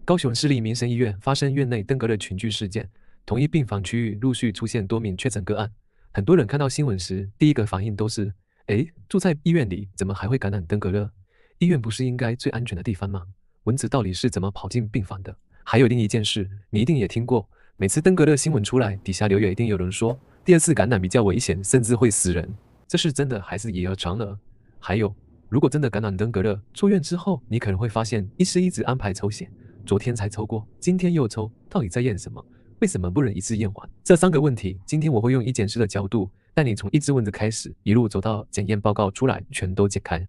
高雄市立民生医院发生院内登革热群聚事件，同一病房区域陆续出现多名确诊个案。很多人看到新闻时，第一个反应都是：住在医院里怎么还会感染登革热？医院不是应该最安全的地方吗？蚊子到底是怎么跑进病房的？还有另一件事，你一定也听过，每次登革热新闻出来，底下留言一定有人说，第二次感染比较危险，甚至会死人。这是真的还是以讹传讹？还有，如果真的感染登革热，出院之后，你可能会发现医师一直安排抽血。昨天才抽过，今天又抽，到底在验什么？为什么不能一次验完？这3个问题，今天我会用医检师的角度，带你从一只蚊子开始，一路走到检验报告出来，全都解开。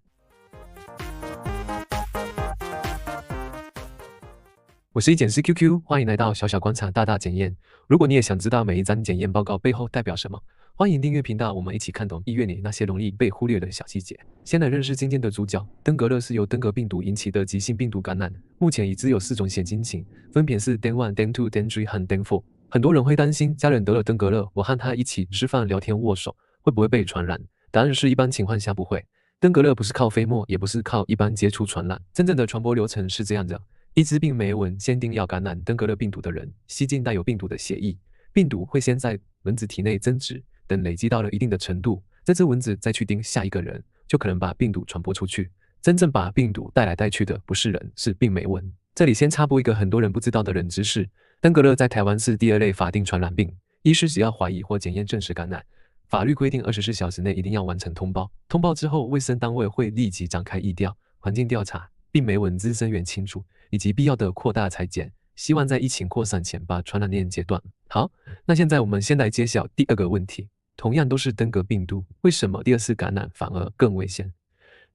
我是医检师 QQ， 欢迎来到小小观察大大检验。如果你也想知道每一张检验报告背后代表什么，欢迎订阅频道，我们一起看懂医院里那些容易被忽略的小细节。先来认识今天的主角，登革热是由登革病毒引起的急性病毒感染，目前已知有4种血清型，分别是 DEN1、DEN2、DEN3 和 DEN4。很多人会担心家人得了登革热，我和他一起吃饭、聊天、握手，会不会被传染？答案是一般情况下不会。登革热不是靠飞沫，也不是靠一般接触传染，真正的传播流程是这样的。一只病媒蚊限定要感染登革热病毒的人，吸进带有病毒的血液，病毒会先在蚊子体内增殖，等累积到了一定的程度，这只蚊子再去叮下一个人，就可能把病毒传播出去。真正把病毒带来带去的不是人，是病媒蚊。这里先插播一个很多人不知道的冷知识：登革热在台湾是第2类法定传染病，医师只要怀疑或检验证实感染，法律规定24小时内一定要完成通报。通报之后，卫生单位会立即展开疫调、环境调查、病媒蚊滋生源清除，以及必要的扩大裁剪，希望在疫情扩散前把传染链截断。好，那现在我们先来揭晓第2个问题，同样都是登革病毒，为什么第2次感染反而更危险？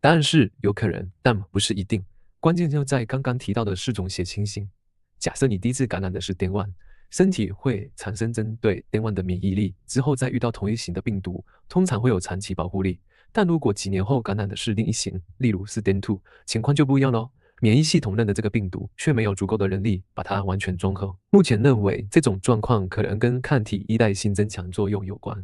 答案是有可能，但不是一定。关键就在刚刚提到的4种血清型。假设你第1次感染的是 DEN1， 身体会产生针对 DEN1 的免疫力，之后再遇到同一型的病毒，通常会有长期保护力。但如果几年后感染的是另一型，例如是 DEN2， 情况就不一样咯。免疫系统认的这个病毒，却没有足够的能力把它完全中和。目前认为这种状况可能跟抗体依赖性增强作用有关，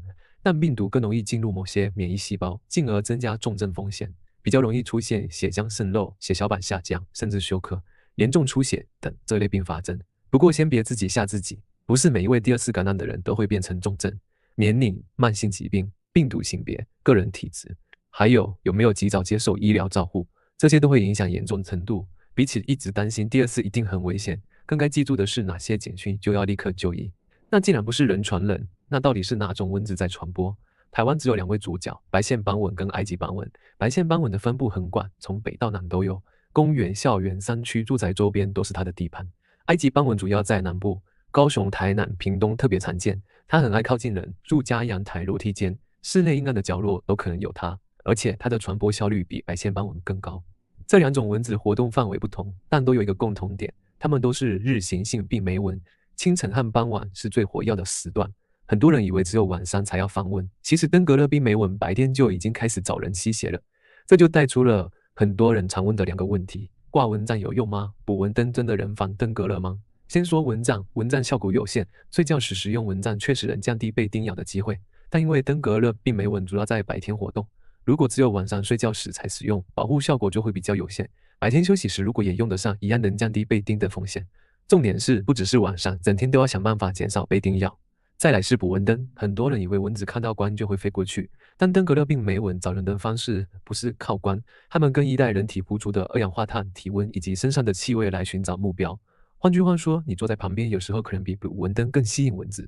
但病毒更容易进入某些免疫细胞，进而增加重症风险，比较容易出现血浆渗漏、血小板下降，甚至休克、严重出血等这类并发症。不过先别自己吓自己，不是每一位第2次感染的人都会变成重症。年龄、慢性疾病、病毒性别、个人体质，还有没有及早接受医疗照护，这些都会影响严重程度。比起一直担心第2次一定很危险，更该记住的是哪些简讯就要立刻就医。那既然不是人传人，那到底是哪种蚊子在传播？台湾只有2位主角，白线斑蚊跟埃及斑蚊。白线斑蚊的分布很广，从北到南都有，公园、校园、山区、住宅周边都是它的地盘。埃及斑蚊主要在南部，高雄、台南、屏东特别常见。它很爱靠近人，住家、阳台、楼梯间、室内阴暗的角落都可能有它，而且它的传播效率比白线斑蚊更高。这2种蚊子活动范围不同，但都有一个共同点，它们都是日行性病媒蚊，清晨和傍晚是最活跃的时段。很多人以为只有晚上才要防蚊，其实登革热病媒蚊白天就已经开始找人吸血了。这就带出了很多人常问的2个问题：挂蚊帐有用吗？补蚊灯真的能防登革热吗？先说蚊帐，蚊帐效果有限，睡觉时使用蚊帐确实能降低被叮咬的机会，但因为登革热病媒蚊主要在白天活动，如果只有晚上睡觉时才使用，保护效果就会比较有限。白天休息时如果也用得上，一样能降低被叮的风险。重点是不只是晚上，整天都要想办法减少被叮咬。再来是补蚊灯，很多人以为蚊子看到光就会飞过去，但登革热病媒蚊找人的方式不是靠光，它们更依赖人体呼出的二氧化碳、体温以及身上的气味来寻找目标。换句话说，你坐在旁边有时候可能比补蚊灯更吸引蚊子。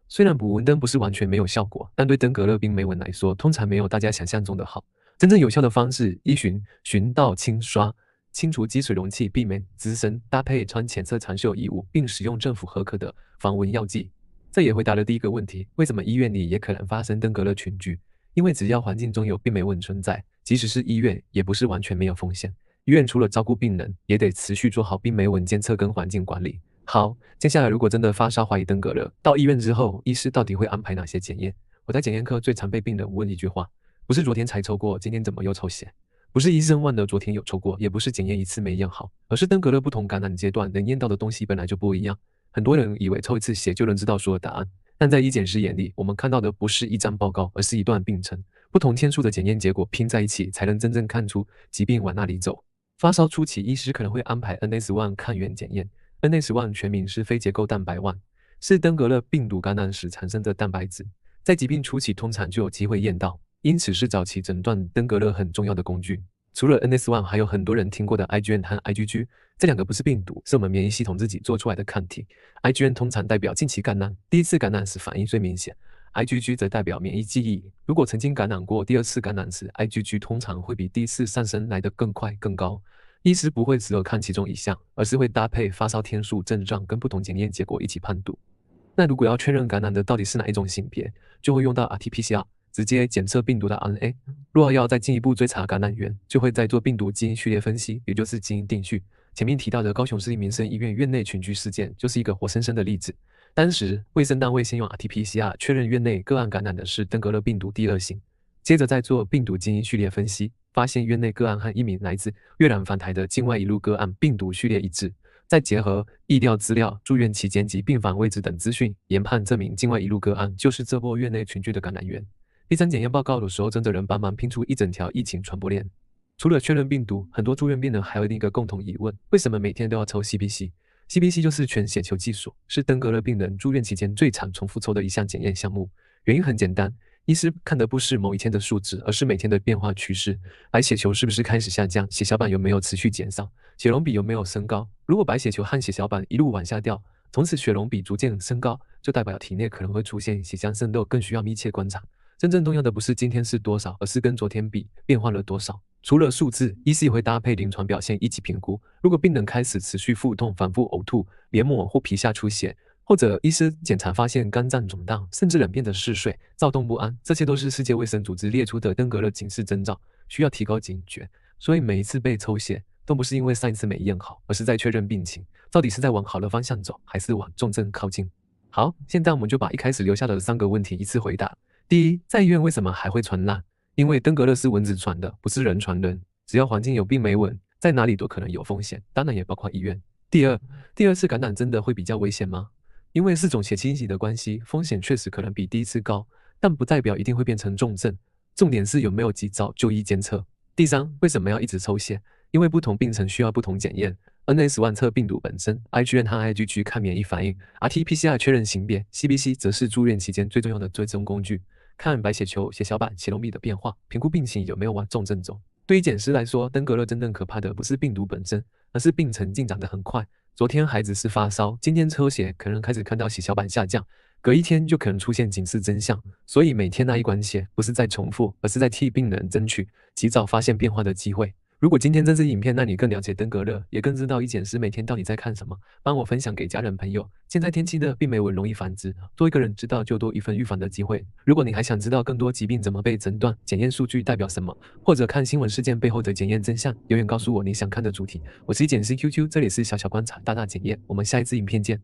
虽然补蚊灯不是完全没有效果，但对登革热病媒蚊来说，通常没有大家想象中的好。真正有效的方式，依循道清刷，清除积水容器，避免滋生，搭配穿浅色长袖衣物，并使用政府核可的防蚊药剂。这也回答了第1个问题，为什么医院里也可能发生登革热群聚？因为只要环境中有病媒蚊存在，即使是医院，也不是完全没有风险。医院除了照顾病人，也得持续做好病媒蚊监测跟环境管理。好，接下来如果真的发烧怀疑登革热，到医院之后，医师到底会安排哪些检验？我在检验科最常被病人问一句话：不是昨天才抽过，今天怎么又抽血？不是医生忘了昨天有抽过，也不是检验1次没验好，而是登革热不同感染阶段能验到的东西本来就不一样。很多人以为抽1次血就能知道所有答案，但在医检师眼里，我们看到的不是一张报告，而是一段病程。不同天数的检验结果拼在一起，才能真正看出疾病往哪里走。发烧初期，医师可能会安排 NS1 抗原检验， NS1 全名是非结构蛋白1，是登革热病毒感染时产生的蛋白质，在疾病初期通常就有机会验到，因此是早期诊断登革热很重要的工具。除了 NS1， 还有很多人听过的 IgN 和 IgG， 这两个不是病毒，是我们免疫系统自己做出来的抗体。IgN 通常代表近期感染，第一次感染时反应最明显。IgG 则代表免疫记忆，如果曾经感染过，第二次感染时 IgG 通常会比第一次上升来得更快更高。医师不会只有看其中一项，而是会搭配发烧天数、症状跟不同检验结果一起判读。那如果要确认感染的到底是哪一种性别，就会用到 RT-PCR， 直接检测病毒的 RNA。若要再进一步追查感染源，就会再做病毒基因序列分析，也就是基因定序。前面提到的高雄市立民生医院院内群聚事件，就是一个活生生的例子。当时卫生单位先用 RT-PCR 确认院内个案感染的是登革热病毒第二型，接着再做病毒基因序列分析，发现院内个案和一名来自越南返台的境外一路个案病毒序列一致。再结合疫调资料、住院期间及病房位置等资讯，研判这名境外一路个案就是这波院内群聚的感染源。第三检验报告有时候真的能帮忙拼出一整条疫情传播链。除了确认病毒，很多住院病人还有另一个共同疑问：为什么每天都要抽 CBC？CBC 就是全血球技术，是登革热病人住院期间最常重复抽的一项检验项目。原因很简单，医师看的不是某一天的数值，而是每天的变化趋势。白血球是不是开始下降？血小板有没有持续减少？血容比有没有升高？如果白血球和血小板一路往下掉，从此血容比逐渐升高，就代表体内可能会出现血浆渗漏，更需要密切观察。真正重要的不是今天是多少，而是跟昨天比变化了多少。除了数字，医师也会搭配临床表现一起评估。如果病人开始持续腹痛、反复呕吐、黏膜或皮下出血，或者医师检查发现肝脏肿大，甚至冷变得嗜睡、躁动不安，这些都是世界卫生组织列出的登革热警示征兆，需要提高警觉。所以每一次被抽血，都不是因为上一次没验好，而是在确认病情，到底是在往好的方向走，还是往重症靠近。好，现在我们就把一开始留下的3个问题一次回答。第一，在医院为什么还会传染？因为登革热是蚊子传的，不是人传人。只要环境有病没蚊，在哪里都可能有风险，当然也包括医院。第二次感染真的会比较危险吗？因为4种血清型的关系，风险确实可能比第一次高，但不代表一定会变成重症。重点是有没有及早就医监测。第三，为什么要一直抽血？因为不同病程需要不同检验。NS1 测病毒本身 ，IgN 和 IgG 看免疫反应 ，RT-PCR 确认型别 ，CBC 则是住院期间最重要的追踪工具，看白血球、血小板、血容比的变化，评估病情有没有往重症走。对于检师来说，登革热真正可怕的不是病毒本身，而是病程进展得很快。昨天孩子是发烧，今天抽血可能开始看到血小板下降，隔一天就可能出现警示真相。所以每天那一管血不是在重复，而是在替病人争取及早发现变化的机会。如果今天这支影片让你更了解登革热，也更知道医检师每天到底在看什么，帮我分享给家人朋友。现在天气热，病媒蚊容易繁殖，多一个人知道就多一份预防的机会。如果你还想知道更多疾病怎么被诊断，检验数据代表什么，或者看新闻事件背后的检验真相，留言告诉我你想看的主题。我是医检师 QQ， 这里是小小观察大大检验，我们下一支影片见。